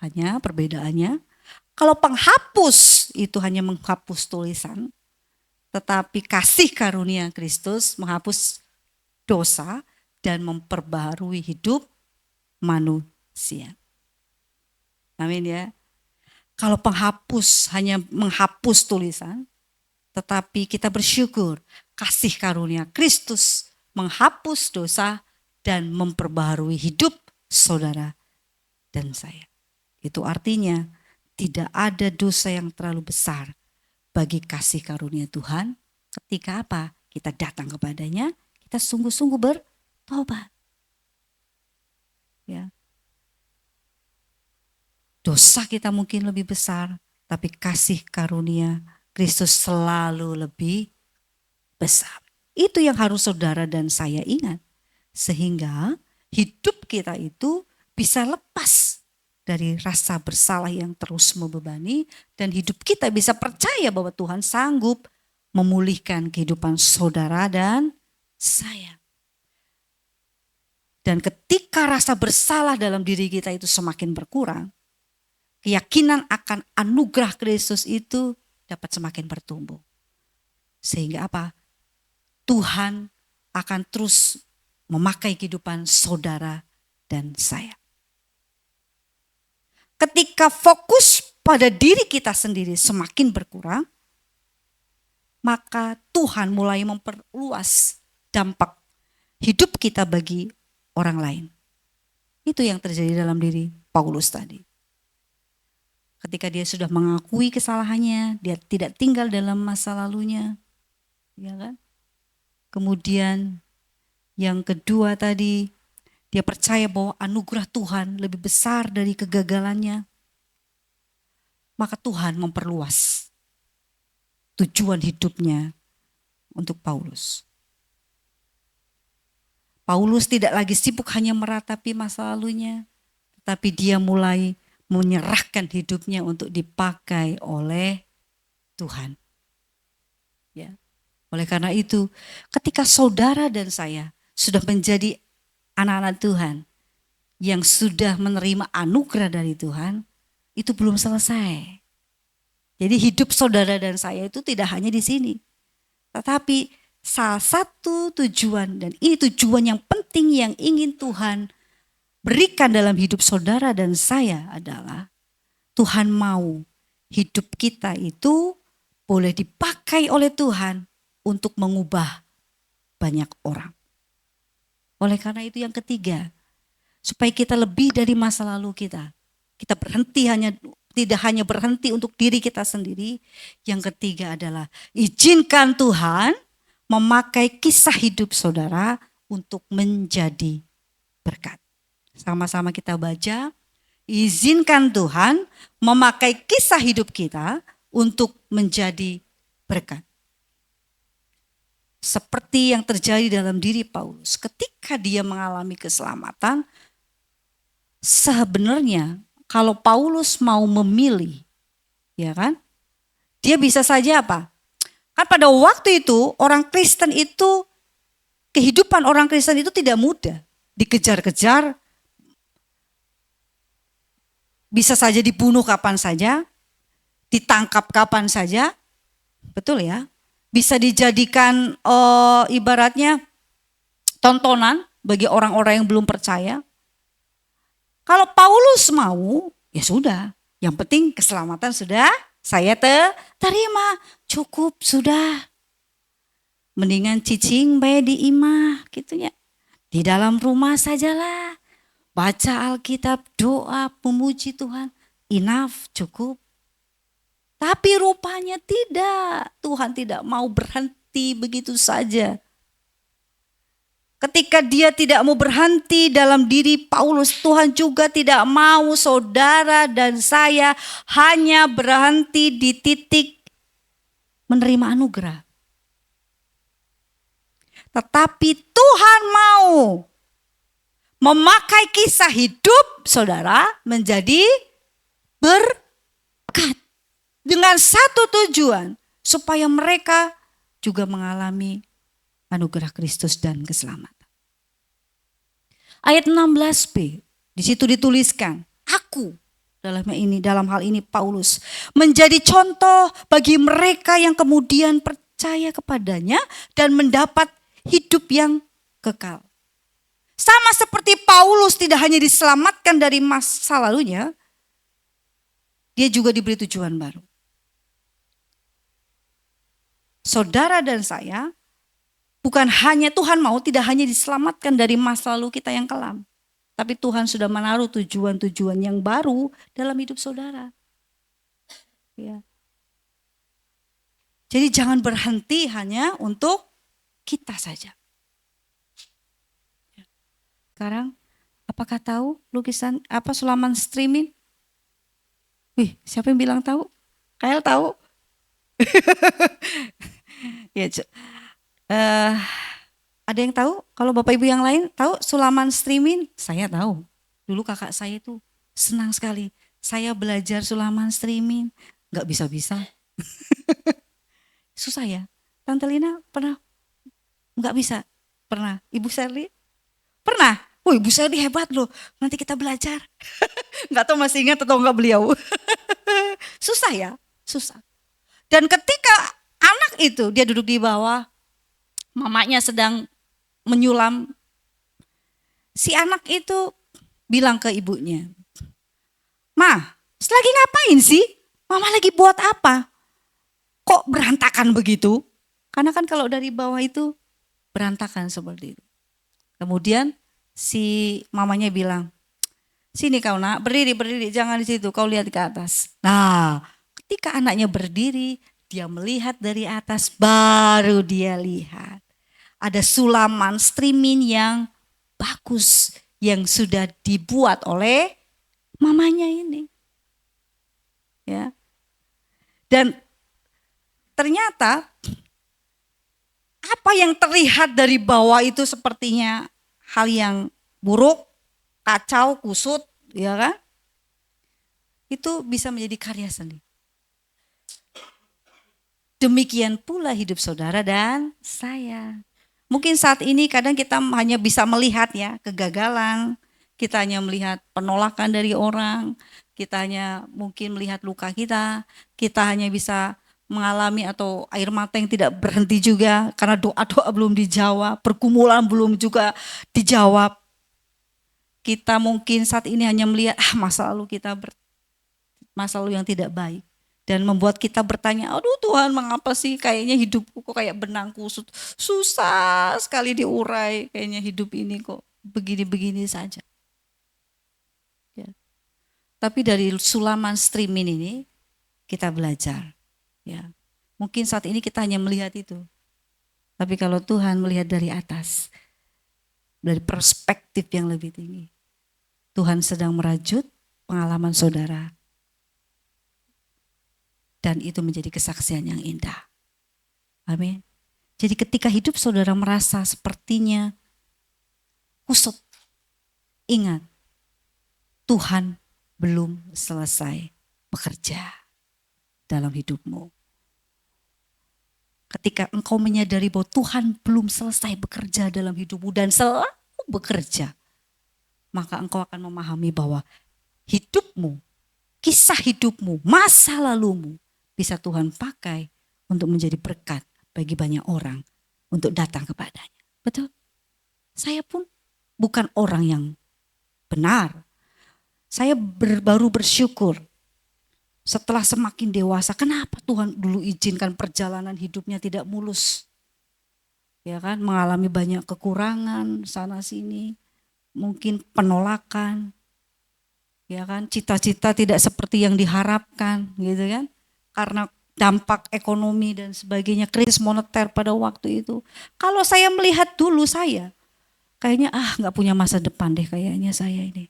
B: Hanya perbedaannya, kalau penghapus itu hanya menghapus tulisan, tetapi kasih karunia Kristus menghapus dosa dan memperbaharui hidup manusia. Amin ya. Kalau penghapus hanya menghapus tulisan, tetapi kita bersyukur kasih karunia Kristus menghapus dosa dan memperbaharui hidup saudara dan saya. Itu artinya tidak ada dosa yang terlalu besar bagi kasih karunia Tuhan ketika apa? Kita datang kepadanya, kita sungguh-sungguh bertobat. Ya. Dosa kita mungkin lebih besar, tapi kasih karunia Kristus selalu lebih besar. Itu yang harus saudara dan saya ingat. Sehingga hidup kita itu bisa lepas dari rasa bersalah yang terus membebani. Dan hidup kita bisa percaya bahwa Tuhan sanggup memulihkan kehidupan saudara dan saya. Dan ketika rasa bersalah dalam diri kita itu semakin berkurang, keyakinan akan anugerah Kristus itu dapat semakin bertumbuh. Sehingga apa? Tuhan akan terus memakai kehidupan saudara dan saya. Ketika fokus pada diri kita sendiri semakin berkurang, maka Tuhan mulai memperluas dampak hidup kita bagi orang lain. Itu yang terjadi dalam diri Paulus tadi. Ketika dia sudah mengakui kesalahannya, dia tidak tinggal dalam masa lalunya. Ya kan? Kemudian yang kedua tadi, dia percaya bahwa anugerah Tuhan lebih besar dari kegagalannya. Maka Tuhan memperluas tujuan hidupnya untuk Paulus. Paulus tidak lagi sibuk hanya meratapi masa lalunya, tetapi dia mulai menyerahkan hidupnya untuk dipakai oleh Tuhan. Ya. Oleh karena itu, ketika saudara dan saya sudah menjadi anak-anak Tuhan yang sudah menerima anugerah dari Tuhan, itu belum selesai. Jadi hidup saudara dan saya itu tidak hanya di sini. Tetapi salah satu tujuan, dan ini tujuan yang penting yang ingin Tuhan berikan dalam hidup saudara dan saya adalah Tuhan mau hidup kita itu boleh dipakai oleh Tuhan untuk mengubah banyak orang. Oleh karena itu yang ketiga, supaya kita lebih dari masa lalu kita. Kita tidak hanya berhenti untuk diri kita sendiri. Yang ketiga adalah izinkan Tuhan memakai kisah hidup saudara untuk menjadi berkat. Sama-sama kita baca, izinkan Tuhan memakai kisah hidup kita untuk menjadi berkat. Seperti yang terjadi dalam diri Paulus, ketika dia mengalami keselamatan, sebenarnya kalau Paulus mau memilih, ya kan, dia bisa saja apa? Kan pada waktu itu orang Kristen itu, kehidupan orang Kristen itu tidak mudah, dikejar-kejar, bisa saja dibunuh kapan saja, ditangkap kapan saja, betul ya? Bisa dijadikan ibaratnya tontonan bagi orang-orang yang belum percaya. Kalau Paulus mau, ya sudah. Yang penting keselamatan sudah saya terima. Cukup sudah. Mendingan cicing bae di imah gitu ya. Di dalam rumah sajalah. Baca Alkitab, doa, memuji Tuhan. Enough, cukup. Tapi rupanya tidak. Tuhan tidak mau berhenti begitu saja. Ketika dia tidak mau berhenti dalam diri Paulus, Tuhan juga tidak mau saudara dan saya hanya berhenti di titik menerima anugerah. Tetapi Tuhan mau memakai kisah hidup saudara menjadi berkat. Dengan satu tujuan, supaya mereka juga mengalami anugerah Kristus dan keselamatan. Ayat 16b, di situ dituliskan, aku dalam hal ini Paulus menjadi contoh bagi mereka yang kemudian percaya kepadanya dan mendapat hidup yang kekal. Sama seperti Paulus tidak hanya diselamatkan dari masa lalunya, dia juga diberi tujuan baru. Saudara dan saya, bukan hanya Tuhan mau tidak hanya diselamatkan dari masa lalu kita yang kelam. Tapi Tuhan sudah menaruh tujuan-tujuan yang baru dalam hidup saudara. Ya. Jadi jangan berhenti hanya untuk kita saja. Sekarang, apakah tahu lukisan Sulaiman streaming? Wih, siapa yang bilang tahu? Kael tahu? Ya, ada yang tahu? Kalau Bapak Ibu yang lain tahu Sulaiman streaming? Saya tahu. Dulu kakak saya itu senang sekali. Saya belajar Sulaiman streaming, nggak bisa-bisa. Susah ya. Tante Lina pernah? Nggak bisa. Pernah. Ibu Sherly? Pernah. Oh, Ibu Sherly hebat loh. Nanti kita belajar. Nggak tahu masih ingat atau nggak beliau. Susah ya, susah. Dan ketika anak itu dia duduk di bawah, mamanya sedang menyulam. Si anak itu bilang ke ibunya, "Ma, lagi ngapain sih? Mama lagi buat apa? Kok berantakan begitu?" Karena kan kalau dari bawah itu berantakan seperti itu. Kemudian si mamanya bilang, "Sini kau nak, berdiri, jangan di situ, kau lihat ke atas." Nah, ketika anaknya berdiri, dia melihat dari atas, baru dia lihat. Ada Sulaiman streaming yang bagus, yang sudah dibuat oleh mamanya ini. Ya. Dan ternyata apa yang terlihat dari bawah itu sepertinya hal yang buruk, kacau, kusut, ya kan? Itu bisa menjadi karya seni. Demikian pula hidup saudara dan saya. Mungkin saat ini kadang kita hanya bisa melihat ya kegagalan, kita hanya melihat penolakan dari orang, kita hanya mungkin melihat luka kita hanya bisa mengalami atau air mata yang tidak berhenti juga karena doa-doa belum dijawab, pergumulan belum juga dijawab. Kita mungkin saat ini hanya melihat masa lalu kita masa lalu yang tidak baik. Dan membuat kita bertanya, aduh Tuhan mengapa sih kayaknya hidupku kok kayak benang kusut. Susah sekali diurai kayaknya hidup ini kok begini-begini saja. Ya. Tapi dari Sulaiman streaming ini kita belajar. Ya. Mungkin saat ini kita hanya melihat itu. Tapi kalau Tuhan melihat dari atas, dari perspektif yang lebih tinggi, Tuhan sedang merajut pengalaman saudara. Dan itu menjadi kesaksian yang indah. Amin. Jadi ketika hidup saudara merasa sepertinya kusut, ingat, Tuhan belum selesai bekerja dalam hidupmu. Ketika engkau menyadari bahwa Tuhan belum selesai bekerja dalam hidupmu dan selalu bekerja, maka engkau akan memahami bahwa hidupmu, kisah hidupmu, masa lalumu bisa Tuhan pakai untuk menjadi berkat bagi banyak orang untuk datang kepadanya. Betul? Saya pun bukan orang yang benar. Saya baru bersyukur setelah semakin dewasa. Kenapa Tuhan dulu izinkan perjalanan hidupnya tidak mulus? Ya kan, mengalami banyak kekurangan sana sini, mungkin penolakan. Ya kan, cita-cita tidak seperti yang diharapkan, gitu kan? Karena dampak ekonomi dan sebagainya, krisis moneter pada waktu itu. Kalau saya melihat dulu saya, kayaknya nggak punya masa depan deh kayaknya saya ini.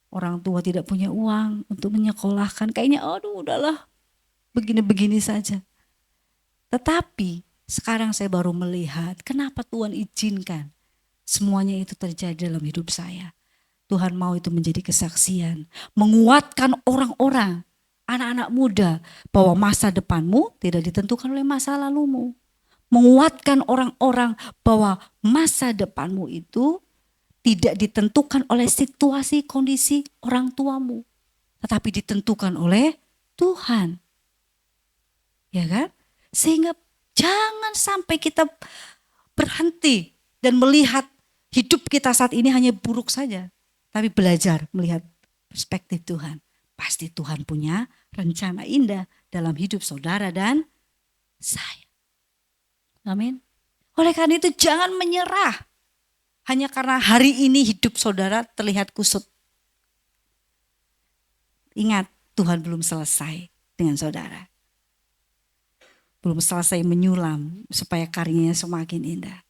B: Orang tua tidak punya uang untuk menyekolahkan, kayaknya aduh udahlah begini-begini saja. Tetapi sekarang saya baru melihat kenapa Tuhan izinkan semuanya itu terjadi dalam hidup saya. Tuhan mau itu menjadi kesaksian, menguatkan orang-orang, anak-anak muda, bahwa masa depanmu tidak ditentukan oleh masa lalumu. Menguatkan orang-orang bahwa masa depanmu itu tidak ditentukan oleh situasi kondisi orang tuamu, tetapi ditentukan oleh Tuhan. Ya kan? Sehingga jangan sampai kita berhenti dan melihat hidup kita saat ini hanya buruk saja. Tapi belajar melihat perspektif Tuhan. Pasti Tuhan punya rencana indah dalam hidup saudara dan saya. Amin. Oleh karena itu jangan menyerah. Hanya karena hari ini hidup saudara terlihat kusut. Ingat, Tuhan belum selesai dengan saudara. Belum selesai menyulam supaya karyanya semakin indah.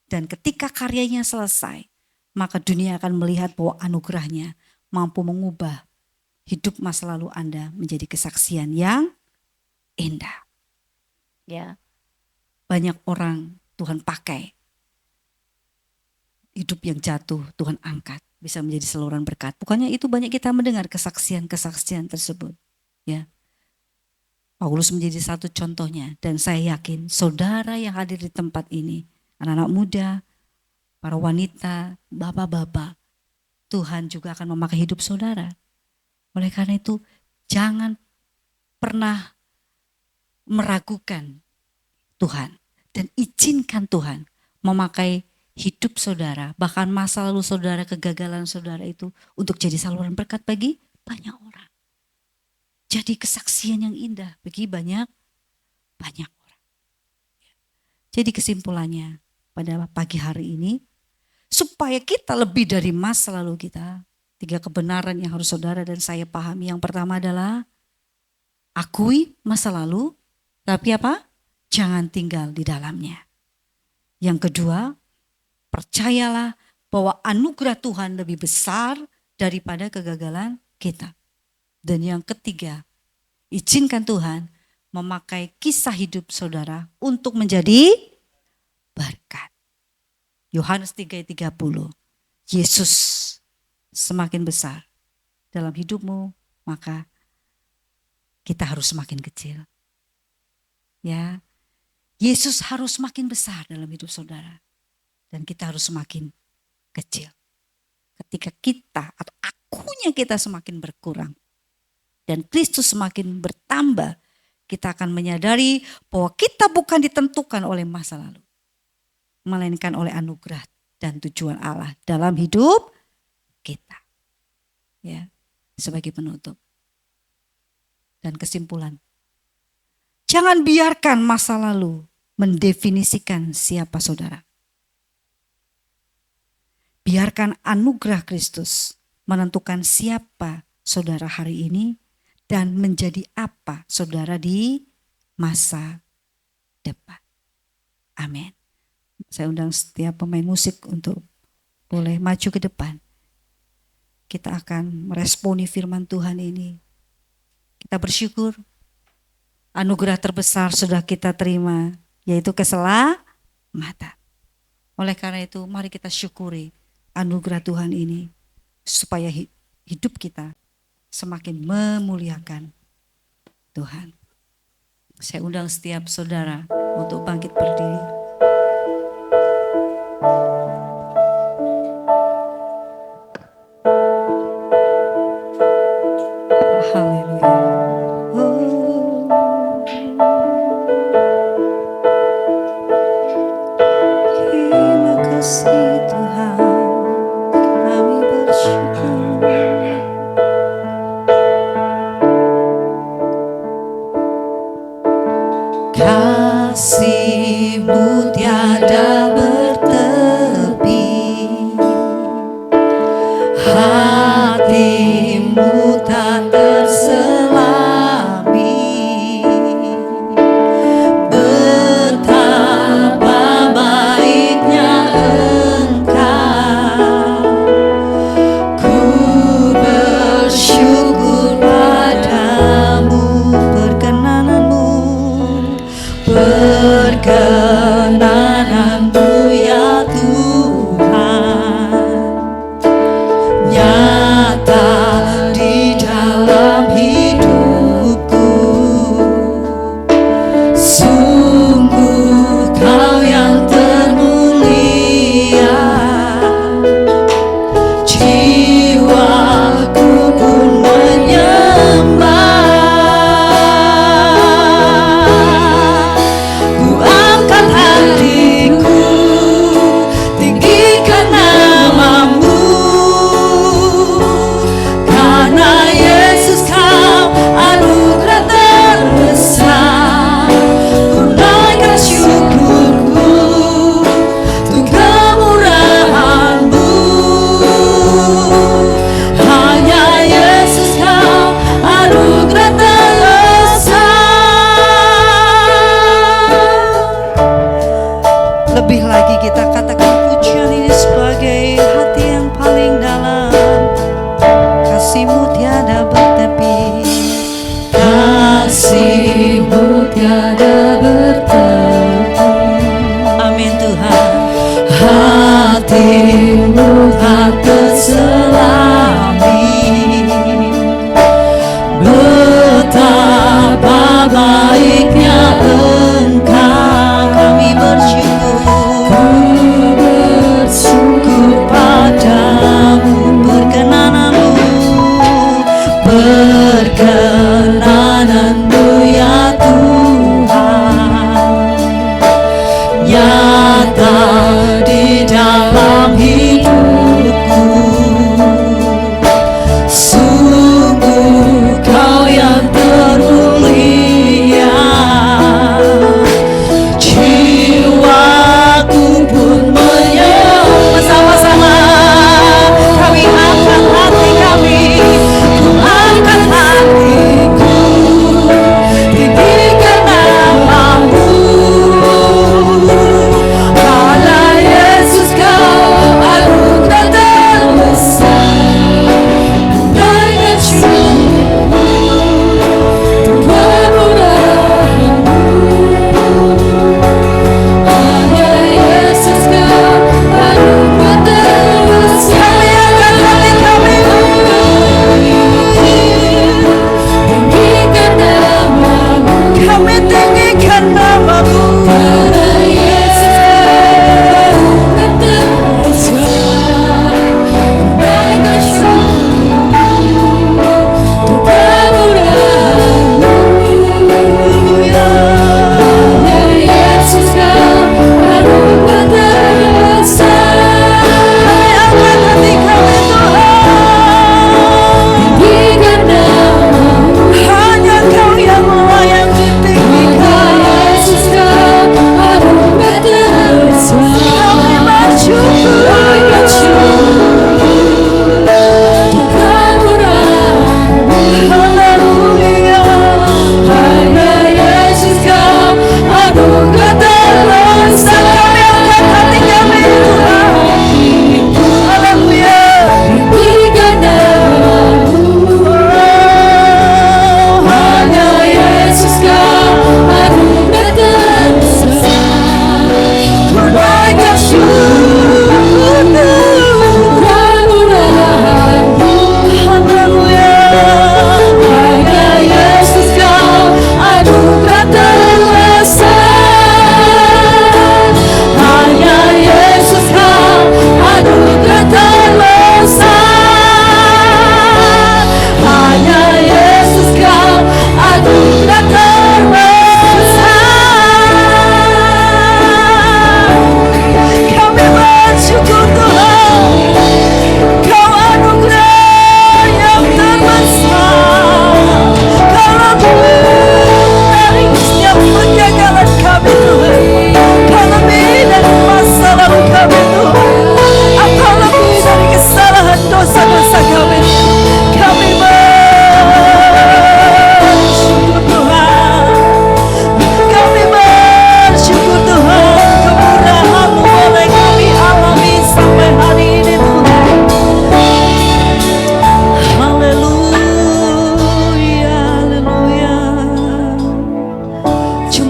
B: Dan ketika karyanya selesai, maka dunia akan melihat bahwa anugerahnya mampu mengubah hidup masa lalu Anda menjadi kesaksian yang indah. Ya, banyak orang Tuhan pakai. Hidup yang jatuh Tuhan angkat, bisa menjadi saluran berkat. Bukannya itu banyak kita mendengar kesaksian-kesaksian tersebut. Ya, Paulus menjadi satu contohnya. Dan saya yakin saudara yang hadir di tempat ini, anak-anak muda, para wanita, bapak-bapak, Tuhan juga akan memakai hidup saudara. Oleh karena itu, jangan pernah meragukan Tuhan. Dan izinkan Tuhan memakai hidup saudara, bahkan masa lalu saudara, kegagalan saudara itu untuk jadi saluran berkat bagi banyak orang. Jadi kesaksian yang indah bagi banyak orang. Jadi kesimpulannya pada pagi hari ini, supaya kita lebih dari masa lalu kita, 3 kebenaran yang harus saudara dan saya pahami. Yang pertama adalah akui masa lalu, tapi apa? Jangan tinggal di dalamnya. Yang kedua, percayalah bahwa anugerah Tuhan lebih besar daripada kegagalan kita. Dan yang ketiga, izinkan Tuhan memakai kisah hidup saudara untuk menjadi berkat. Yohanes 3:30, Yesus semakin besar dalam hidupmu, maka kita harus semakin kecil. Ya, Yesus harus semakin besar dalam hidup saudara. Dan kita harus semakin kecil. Ketika kita atau akunya kita semakin berkurang dan Kristus semakin bertambah, kita akan menyadari bahwa kita bukan ditentukan oleh masa lalu, melainkan oleh anugerah dan tujuan Allah dalam hidup kita. Ya, sebagai penutup dan kesimpulan, jangan biarkan masa lalu mendefinisikan siapa saudara. Biarkan anugerah Kristus menentukan siapa saudara hari ini dan menjadi apa saudara di masa depan. Amin. Saya undang setiap pemain musik untuk boleh maju ke depan. Kita akan meresponi firman Tuhan ini. Kita bersyukur anugerah terbesar sudah kita terima, yaitu keselamatan. Oleh karena itu mari kita syukuri anugerah Tuhan ini, supaya hidup kita semakin memuliakan Tuhan. Saya undang setiap saudara untuk bangkit berdiri. Haleluya. Terima kasih Tuhan, kami bersyukur. Kasih-Mu tiada bertepi, hati-Mu tak terselami. Betapa baiknya Engkau, ku bersyukur padamu, perkenanan-Mu berkenan.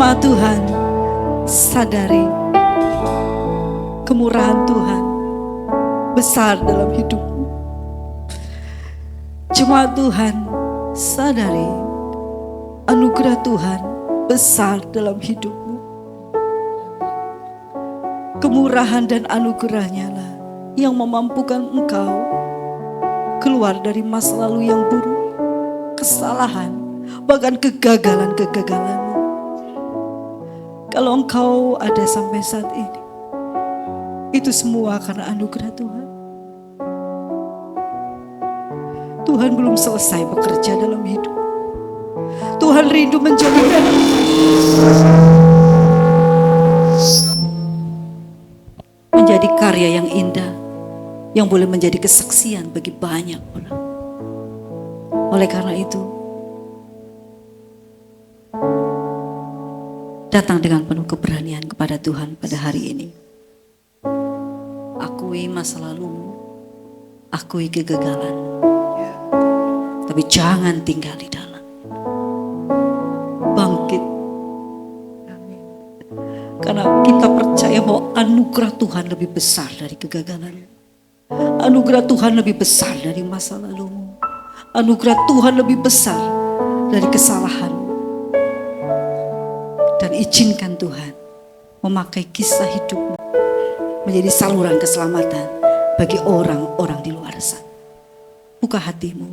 B: Jemaat Tuhan, sadari kemurahan Tuhan besar dalam hidupmu. Jemaat Tuhan, sadari anugerah Tuhan besar dalam hidupmu. Kemurahan dan anugerahnya lah yang memampukan engkau keluar dari masa lalu yang buruk, kesalahan, bahkan kegagalan-kegagalanmu. Kalau engkau ada sampai saat ini, itu semua karena anugerah Tuhan. Tuhan belum selesai bekerja dalam hidup. Tuhan rindu menjadikan menjadi karya yang indah, yang boleh menjadi kesaksian bagi banyak orang. Oleh karena itu, datang dengan penuh keberanian kepada Tuhan pada hari ini. Akui masa lalumu, akui kegagalan, tapi jangan tinggal di dalam. Bangkit. Karena kita percaya bahwa anugerah Tuhan lebih besar dari kegagalan. Anugerah Tuhan lebih besar dari masa lalumu. Anugerah Tuhan lebih besar dari kesalahan. Dan izinkan Tuhan memakai kisah hidupmu menjadi saluran keselamatan bagi orang-orang di luar sana. Buka hatimu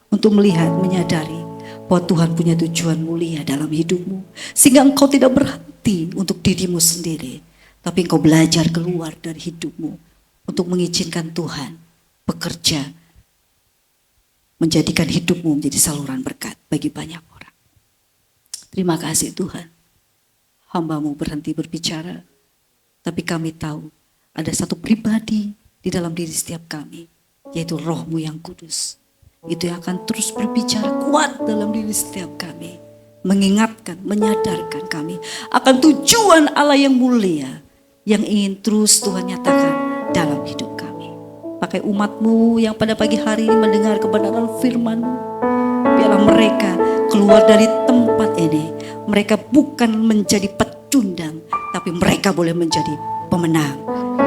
B: untuk melihat, menyadari bahwa Tuhan punya tujuan mulia dalam hidupmu. Sehingga engkau tidak berhenti untuk dirimu sendiri, tapi engkau belajar keluar dari hidupmu untuk mengizinkan Tuhan bekerja, menjadikan hidupmu menjadi saluran berkat bagi banyak orang. Terima kasih Tuhan. Hamba-Mu berhenti berbicara, tapi kami tahu ada satu pribadi di dalam diri setiap kami, yaitu Roh-Mu yang kudus. Itu yang akan terus berbicara kuat dalam diri setiap kami, mengingatkan, menyadarkan kami akan tujuan Allah yang mulia, yang ingin terus Tuhan nyatakan dalam hidup kami. Pakai umat-Mu yang pada pagi hari ini mendengar kebenaran firman-Mu, biarlah mereka keluar dari tempat ini. Mereka bukan menjadi pecundang, tapi mereka boleh menjadi pemenang.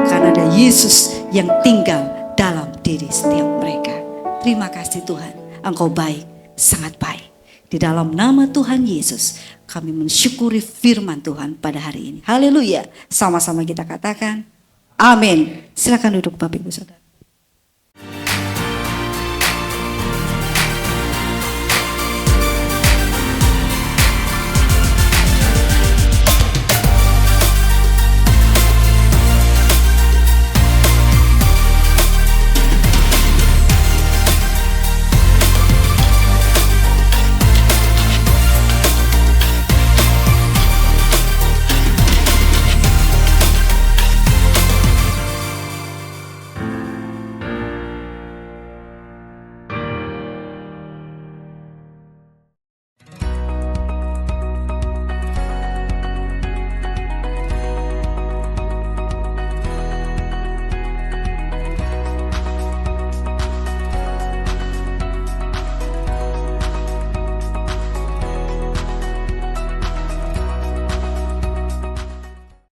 B: Karena ada Yesus yang tinggal dalam diri setiap mereka. Terima kasih Tuhan, Engkau baik, sangat baik. Di dalam nama Tuhan Yesus, kami mensyukuri firman Tuhan pada hari ini. Haleluya. Sama-sama kita katakan, amin. Silakan duduk Bapak Ibu Saudara.